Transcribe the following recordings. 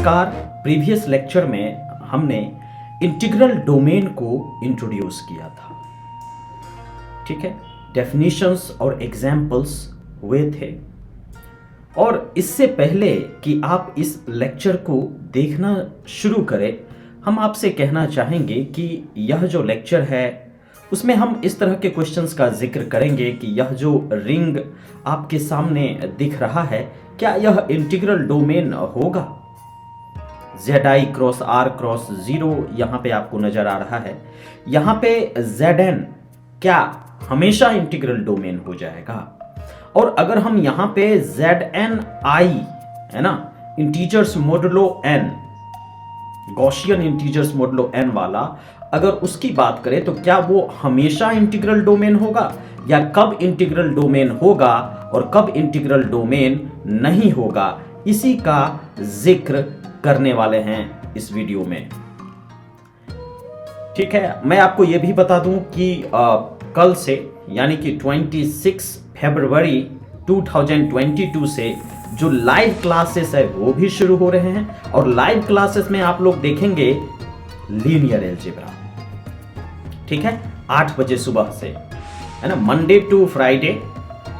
नमस्कार। Previous lecture में हमने इंटीग्रल डोमेन को इंट्रोड्यूस किया था, ठीक है। डेफिनेशंस और एग्जाम्पल्स हुए थे, और इससे पहले कि आप इस लेक्चर को देखना शुरू करें, हम आपसे कहना चाहेंगे कि यह जो लेक्चर है उसमें हम इस तरह के क्वेश्चंस का जिक्र करेंगे कि यह जो रिंग आपके सामने दिख रहा है, क्या यह इंटीग्रल डोमेन होगा। Zi क्रॉस R क्रॉस 0 यहाँ पे आपको नजर आ रहा है। यहाँ पे Zn क्या हमेशा इंटीग्रल डोमेन हो जाएगा, और अगर हम यहाँ पे ZnI है ना, integers modulo n, Gaussian integers modulo n वाला, अगर उसकी बात करें तो क्या वो हमेशा इंटीग्रल डोमेन होगा, या कब इंटीग्रल डोमेन होगा और कब इंटीग्रल डोमेन नहीं होगा, इसी का जिक्र करने वाले हैं इस वीडियो में, ठीक है। मैं आपको यह भी बता दूं कि कल से यानी कि 26 फरवरी 2022 से जो लाइव क्लासेस है वो भी शुरू हो रहे हैं, और लाइव क्लासेस में आप लोग देखेंगे लीनियर अलजेब्रा, ठीक है, 8 बजे सुबह से, है ना। मंडे टू फ्राइडे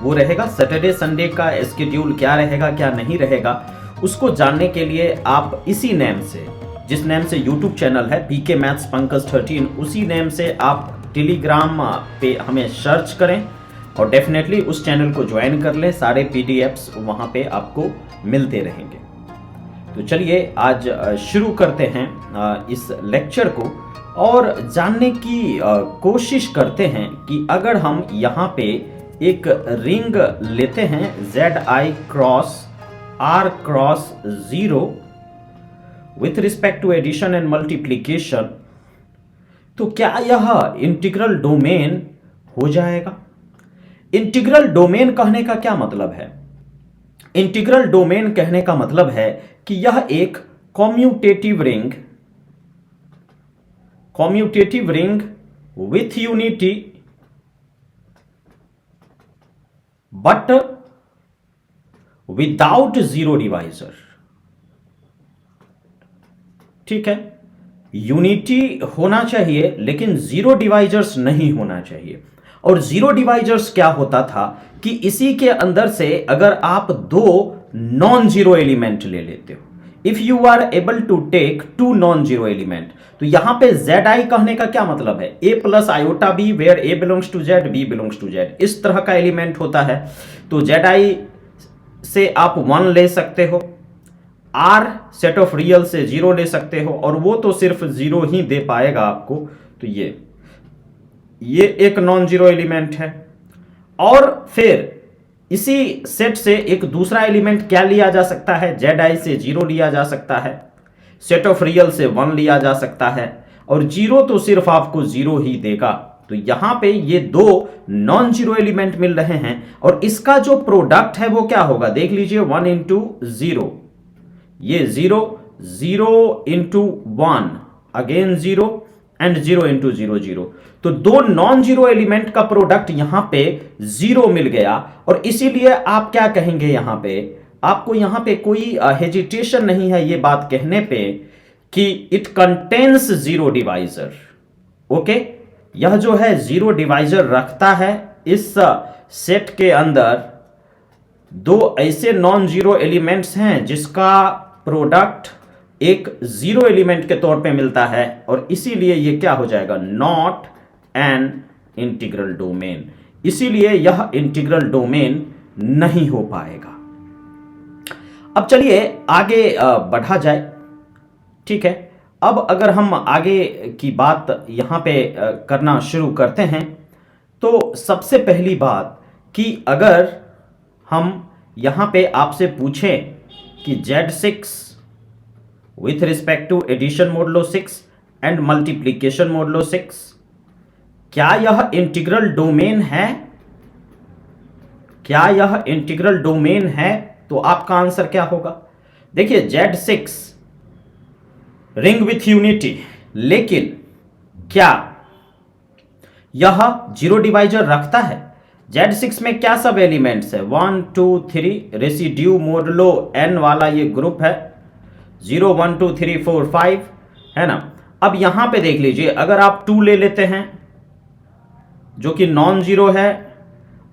वो रहेगा। सैटरडे संडे का स्केड्यूल क्या रहेगा क्या नहीं रहेगा, उसको जानने के लिए आप इसी नेम से, जिस नेम से यूट्यूब चैनल है पीके मैथ्स पंकज 13, उसी नेम से आप टेलीग्राम पे हमें सर्च करें और डेफिनेटली उस चैनल को ज्वाइन कर लें। सारे पीडीएफ्स वहाँ पे आपको मिलते रहेंगे। तो चलिए आज शुरू करते हैं इस लेक्चर को, और जानने की कोशिश करते हैं कि अगर हम यहाँ पे एक रिंग लेते हैं Zi cross R cross 0 with respect to addition and multiplication, तो क्या यह इंटीग्रल डोमेन हो जाएगा। इंटीग्रल डोमेन कहने का क्या मतलब है। इंटीग्रल डोमेन कहने का मतलब है कि यह एक commutative ring with unity but without zero divisor, ठीक है। यूनिटी होना चाहिए लेकिन जीरो डिवाइजर्स नहीं होना चाहिए। और जीरो डिवाइजर्स क्या होता था कि इसी के अंदर से अगर आप दो नॉन जीरो एलिमेंट ले लेते हो, if you are able to take two non zero element, तो यहां पे Zi कहने का क्या मतलब है, a plus iota b where a belongs to z, b belongs to z, इस तरह का एलिमेंट होता है। तो Zi से आप 1 ले सकते हो, R सेट ऑफ रियल से 0 ले सकते हो, और वो तो सिर्फ 0 ही दे पाएगा आपको। तो ये एक नॉन जीरो एलिमेंट है। और फिर इसी सेट से एक दूसरा एलिमेंट क्या लिया जा सकता है, Zi से 0 लिया जा सकता है, सेट ऑफ रियल से 1 लिया जा सकता है, और 0 तो सिर्फ आपको 0 ही देगा। तो यहां पे ये दो नॉन जीरो एलिमेंट मिल रहे हैं, और इसका जो प्रोडक्ट है वो क्या होगा, देख लीजिए, 1 इंटू 0, ये 0, 0 इंटू 1 अगेन 0, एंड 0 इंटू 0 0। तो दो नॉन जीरो एलिमेंट का प्रोडक्ट यहां पे 0 मिल गया, और इसीलिए आप क्या कहेंगे, यहां पे आपको यहां पे कोई हेजिटेशन नहीं है ये बात कहने पे कि it contains zero divisor. Okay, यह जो है जीरो डिवाइजर रखता है इस सेट के अंदर। दो ऐसे नॉन जीरो एलिमेंट्स हैं जिसका प्रोडक्ट एक जीरो एलिमेंट के तौर पे मिलता है, और इसीलिए ये क्या हो जाएगा, नॉट एन इंटीग्रल डोमेन। इसीलिए यह इंटीग्रल डोमेन नहीं हो पाएगा। अब चलिए आगे बढ़ा जाए, ठीक है। अब अगर हम आगे की बात यहां पे करना शुरू करते हैं, तो सबसे पहली बात कि अगर हम यहां पे आपसे पूछें कि Z6 with respect to addition modulo 6 and multiplication modulo 6, क्या यह इंटीग्रल डोमेन है, क्या यह इंटीग्रल डोमेन है, तो आपका आंसर क्या होगा। देखिए, Z6 रिंग विथ यूनिटी, लेकिन क्या यह जीरो डिवाइजर रखता है। Z6 में क्या सब एलिमेंट्स है, 1 2 3, रेसिड्यू मोडुलो n वाला ये ग्रुप है, 0 1 2 3 4 5, है ना। अब यहां पे देख लीजिए, अगर आप 2 ले लेते हैं जो कि नॉन जीरो है,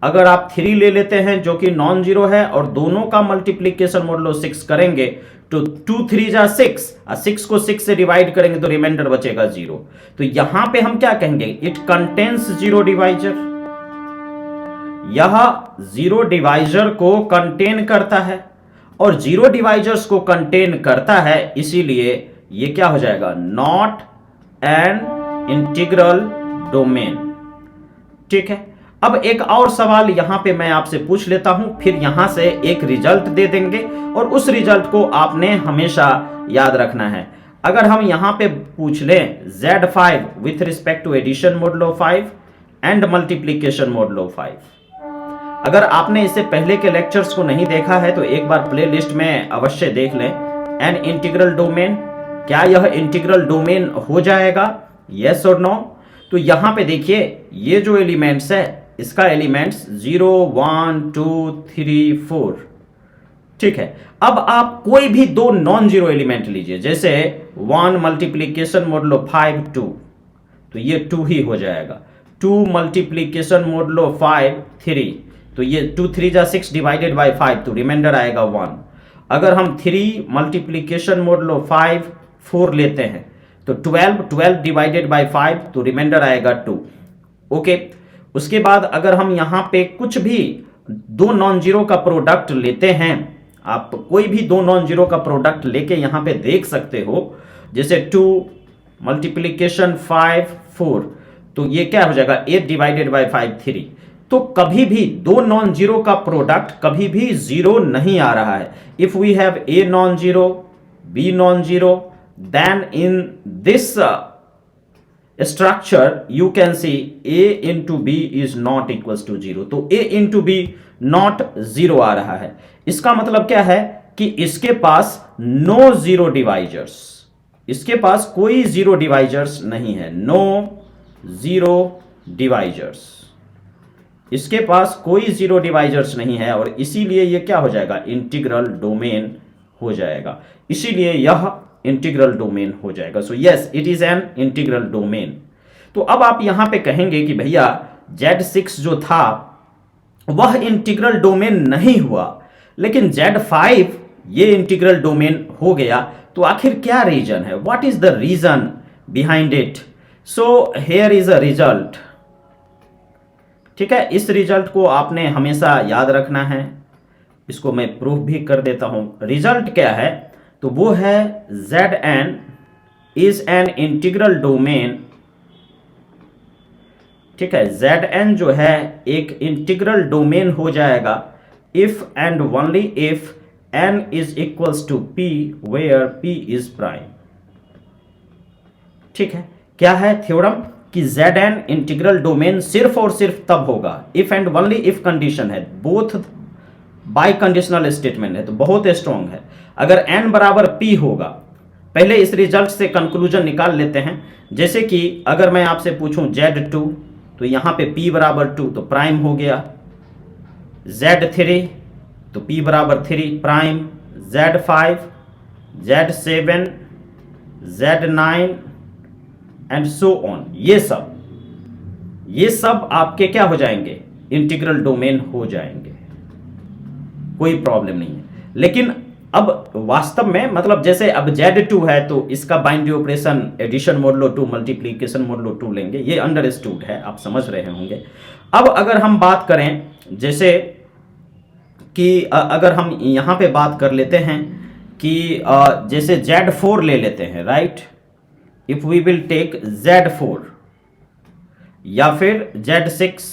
अगर आप 3 ले लेते हैं जो कि नॉन जीरो है, और दोनों का मल्टीप्लीकेशन मोडुलो 6 करेंगे तो 2 3 जा 6, 6 को 6 से डिवाइड करेंगे तो रिमाइंडर बचेगा 0। तो यहां पे हम क्या कहेंगे, इट कंटेन्स जीरो डिवाइजर। यह जीरो डिवाइजर को कंटेन करता है, और जीरो डिवाइजर्स को कंटेन करता है, इसीलिए ये क्या हो जाएगा, नॉट एन इंटीग्रल डोमेन। ठीक है। अब एक और सवाल यहां पे मैं आपसे पूछ लेता हूं, फिर यहां से एक रिजल्ट दे देंगे, और उस रिजल्ट को आपने हमेशा याद रखना है। अगर हम यहां पे पूछ लें Z5 with respect to addition modulo 5 and multiplication modulo 5, अगर आपने इससे पहले के लेक्चर्स को नहीं देखा है तो एक बार प्लेलिस्ट में अवश्य देख लें। एन इंटीग्रल डोमेन, क्या यह इंटीग्रल डोमेन हो जाएगा, यस और नो? तो यहां पे देखिए, ये जो एलिमेंट्स है इसका एलिमेंट्स 0 1 2 3 4, ठीक है। अब आप कोई भी दो नॉन जीरो एलिमेंट लीजिए, जैसे 1 मल्टीप्लीकेशन मोडुलो 5 2, तो ये 2 ही हो जाएगा। 2 मल्टीप्लीकेशन मोडुलो 5 3, तो ये 2 3 जा 6 डिवाइडेड बाय 5, तो रिमाइंडर आएगा 1। अगर हम 3 मल्टीप्लीकेशन मोडुलो 5 4 लेते हैं तो 12 डिवाइडेड बाय 5, तो रिमाइंडर आएगा 2। ओके। उसके बाद अगर हम यहां पे कुछ भी दो नॉन जीरो का प्रोडक्ट लेते हैं, आप कोई भी दो नॉन जीरो का प्रोडक्ट लेके यहां पे देख सकते हो, जैसे 2 मल्टीप्लीकेशन 5 4, तो ये क्या हो जाएगा, 8 डिवाइडेड बाय 5 3। तो कभी भी दो नॉन जीरो का प्रोडक्ट कभी भी जीरो नहीं आ रहा है। If we have a non zero, B non zero, then in this structure you can see a into b is not equals to 0, तो a into b not 0 आ रहा है। इसका मतलब क्या है कि इसके पास नो जीरो डिवाइजर्स, इसके पास कोई जीरो डिवाइजर्स नहीं है, नो जीरो डिवाइजर्स, इसके पास कोई जीरो डिवाइजर्स नहीं है, और इसीलिए यह क्या हो जाएगा, इंटीग्रल डोमेन हो जाएगा, इसीलिए यह इंटीग्रल डोमेन हो जाएगा। So yes, it is an integral domain. तो अब आप यहां पे कहेंगे कि भैया Z6 जो था वह इंटीग्रल डोमेन नहीं हुआ, लेकिन Z5 ये इंटीग्रल डोमेन हो गया, तो आखिर क्या रीजन है, what is the reason behind it? So here is a result. ठीक है, इस रिजल्ट को आपने हमेशा याद रखना है, इसको मैं प्रूफ भी कर देता हूं। रिजल्ट क्या है, तो वो है Zn is an integral domain. ठीक है, Zn जो है एक इंटीग्रल डोमेन हो जाएगा if and only if n is equals to p where p is prime. ठीक है, क्या है थ्योरम कि Zn इंटीग्रल डोमेन सिर्फ और सिर्फ तब होगा if and only if condition है, बोथ बाई कंडीशनल स्टेटमेंट है, तो बहुत स्ट्रॉन्ग है। अगर n बराबर p होगा, पहले इस रिजल्ट से कंक्लूजन निकाल लेते हैं। जैसे कि अगर मैं आपसे पूछूं Z2, तो यहां पे p बराबर 2, तो प्राइम हो गया। Z3, तो p बराबर 3 prime. Z5, Z7, Z9 and so on, ये सब आपके क्या हो जाएंगे, इंटीग्रल डोमेन हो जाएंगे, कोई प्रॉब्लम नहीं है। लेकिन अब वास्तव में मतलब जैसे अब Z2 है तो इसका binary operation addition modulo 2 multiplication modulo 2 लेंगे, ये अंडरस्टूड है, आप समझ रहे होंगे। अब अगर हम बात करें जैसे कि अगर हम यहां पे बात कर लेते हैं कि जैसे Z4 ले लेते हैं, right, if we will take Z4 या फिर Z6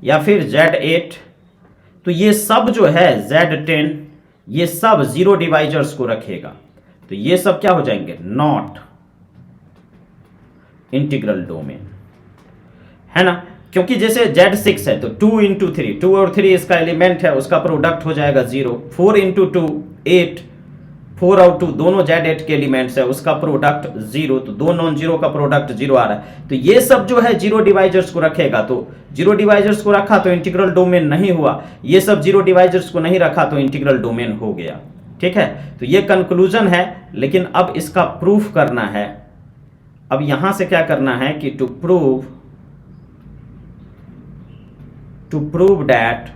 या फिर Z8, तो ये सब जो है Z10, ये सब जीरो डिवाइजर्स को रखेगा, तो ये सब क्या हो जाएंगे, नॉट इंटीग्रल डोमेन, है ना। क्योंकि जैसे Z6 है तो 2 इंटू 3, 2 और 3 इसका एलिमेंट है, उसका प्रोडक्ट हो जाएगा 0। 4 इंटू 2 8, 4 और 2 दोनों Z8 के एलिमेंट्स है, उसका प्रोडक्ट 0, तो दो नॉन जीरो का प्रोडक्ट 0 आ रहा है। तो ये सब जो है जीरो डिवाइजर्स को रखेगा, तो जीरो डिवाइजर्स को रखा तो इंटीग्रल डोमेन नहीं हुआ, ये सब जीरो डिवाइजर्स को नहीं रखा तो इंटीग्रल डोमेन हो गया। ठीक है, तो ये कंक्लूजन है, लेकिन अब इसका प्रूफ करना है। अब यहां से क्या करना है कि to prove that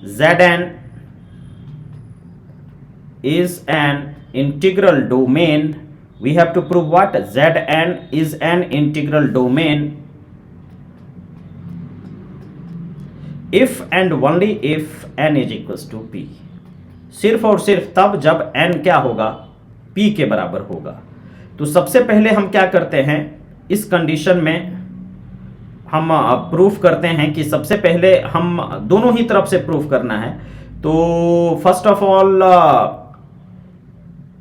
Zn is an integral domain, we have to prove what? Zn is an integral domain if and only if n is equals to p। सिर्फ और सिर्फ तब जब n क्या होगा? p के बराबर होगा। तो सबसे पहले हम क्या करते हैं, इस कंडीशन में हम प्रूफ करते हैं कि सबसे पहले हम दोनों ही तरफ से प्रूफ करना है। तो first of all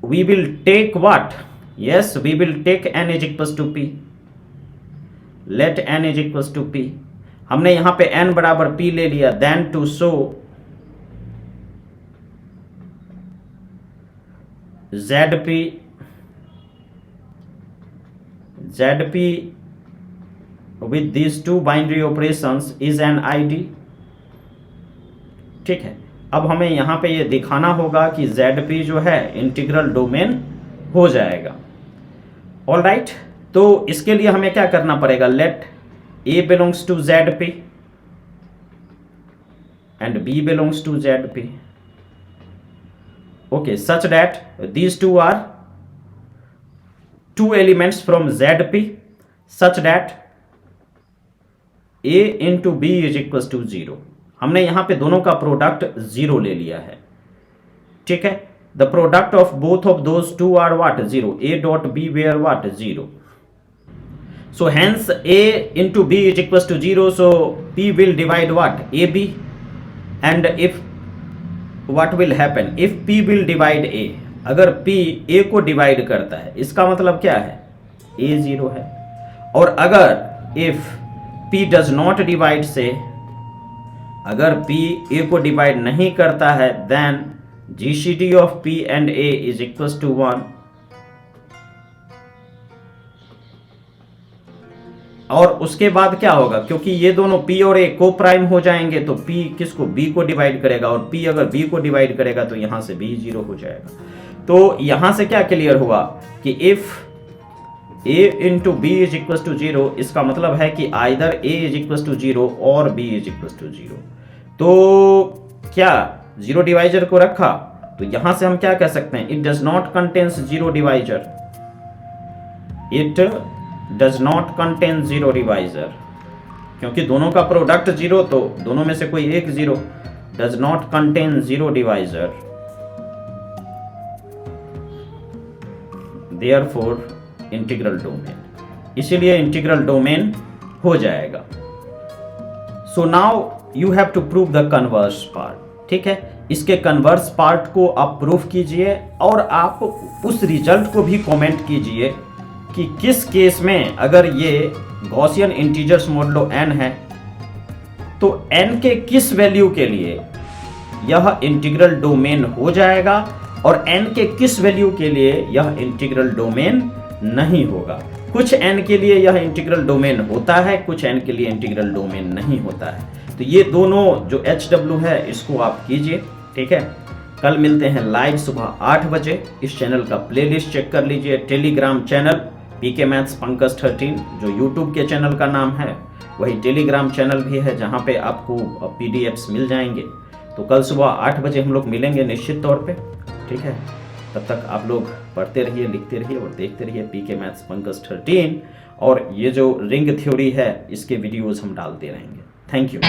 we will take what? Yes, we will take n is equals to p। Let n is equals to p। हमने यहां पे n बराबर p ले लिया। Then to show zp with these two binary operations is an ID। ठीक है, अब हमें यहां पे ये दिखाना होगा कि ZP जो है इंटीग्रल डोमेन हो जाएगा। ऑल राइट, तो इसके लिए हमें क्या करना पड़ेगा? Let A belongs to ZP and B belongs to ZP, okay, such that these two are two elements from ZP, such that A into B is equals to 0। हमने यहां पे दोनों का प्रोडक्ट 0 ले लिया है। ठीक है, the product of both of those two are what? 0। A dot B where what? 0। So hence A into B is equals to 0, so P will divide what? AB, and if what will happen? If P will divide A, अगर P A को divide करता है, इसका मतलब क्या है? A 0 है। और अगर if P does not divide से, अगर P A को डिवाइड नहीं करता है, then GCD of P and A is equals to 1। और उसके बाद क्या होगा? क्योंकि ये दोनों P और A को प्राइम हो जाएंगे, तो P किसको? B को डिवाइड करेगा, और P अगर B को डिवाइड करेगा तो यहां से B 0 हो जाएगा। तो यहां से क्या क्लियर हुआ कि if A into B is equal to 0, इसका मतलब है कि either A is equal to 0 और B इज इक्वल टू 0। तो क्या 0 डिवाइजर को रखा, तो यहां से हम क्या कह सकते हैं? It does not contains 0 divisor. It does not contain 0 divisor, क्योंकि दोनों का प्रोडक्ट 0, तो दोनों में से कोई एक 0। Does not contain 0 divisor, therefore integral domain, इसीलिए इंटीग्रल डोमेन हो जाएगा। So now you have to prove the converse part. ठीक है, इसके कन्वर्स पार्ट को आप प्रूफ कीजिए, और आप उस रिजल्ट को भी कमेंट कीजिए कि किस केस में अगर ये गॉसियन इंटीजर्स मॉडुलो n है, तो n के किस वैल्यू के लिए यह इंटीग्रल डोमेन हो जाएगा, और n के किस वैल्यू के लिए यह इंटीग्रल डोमेन नहीं होगा। कुछ n के लिए यह इंटीग्रल डोमेन होता है, कुछ n के लिए इंटीग्रल डोमेन नहीं होता है। तो ये दोनों जो HW है, इसको आप कीजिए। ठीक है, कल मिलते हैं लाइव सुबह 8 बजे। इस चैनल का प्लेलिस्ट चेक कर लीजिए। Telegram channel PK maths Pankaj 13, जो यूट्यूब के चैनल का नाम है, वही टेलीग्राम चैनल भी है, जहां पे आपको PDFs मिल जाएंगे। तो कल सुबह 8 बजे हम लोग मिलेंगे निश्चित तौर पे। ठीक है, तब तक आप लोग पढ़ते रहिए, लिखते रहिए और देखते रहिए PK मैथ्स पंकज 13। और ये जो रिंग थ्योरी है, इसके वीडियोस हम डालते रहेंगे। Thank you.